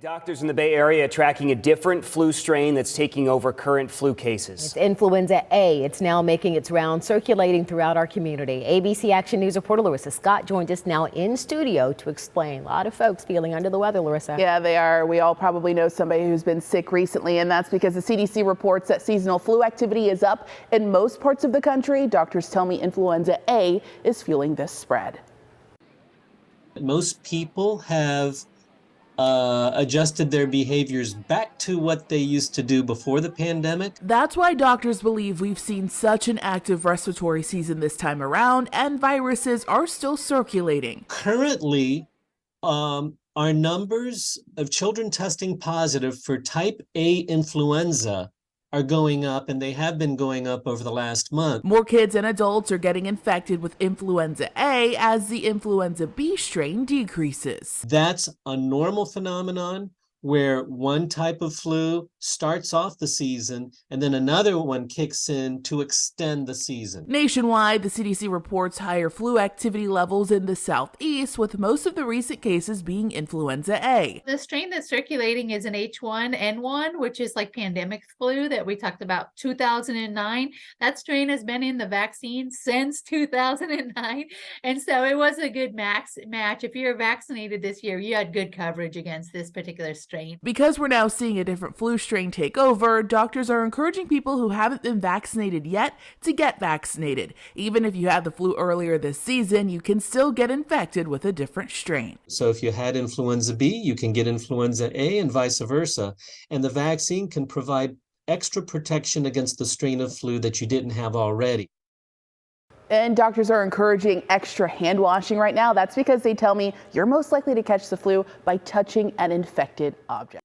Doctors in the Bay Area tracking a different flu strain that's taking over current flu cases. It's influenza A. It's now making its rounds, circulating throughout our community. ABC Action News reporter Larissa Scott joins us now in studio to explain. A lot of folks feeling under the weather, Larissa. Yeah, they are. We all probably know somebody who's been sick recently, and that's because the CDC reports that seasonal flu activity is up in most parts of the country. Doctors tell me influenza A is fueling this spread. Most people have adjusted their behaviors back to what they used to do before the pandemic. That's why doctors believe we've seen such an active respiratory season this time around, and viruses are still circulating. Currently, our numbers of children testing positive for type A influenza are going up, and they have been going up over the last month. More kids and adults are getting infected with influenza A as the influenza B strain decreases. That's a normal phenomenon where one type of flu starts off the season and then another one kicks in to extend the season. Nationwide, the CDC reports higher flu activity levels in the southeast, with most of the recent cases being influenza A. The strain that's circulating is an H1N1, which is like pandemic flu that we talked about 2009. That strain has been in the vaccine since 2009. And so it was a good match. If you're vaccinated this year, you had good coverage against this particular strain. Because we're now seeing a different flu strain take over, doctors are encouraging people who haven't been vaccinated yet to get vaccinated. Even if you had the flu earlier this season, you can still get infected with a different strain. So if you had influenza B, you can get influenza A and vice versa. And the vaccine can provide extra protection against the strain of flu that you didn't have already. And doctors are encouraging extra hand washing right now. That's because they tell me you're most likely to catch the flu by touching an infected object.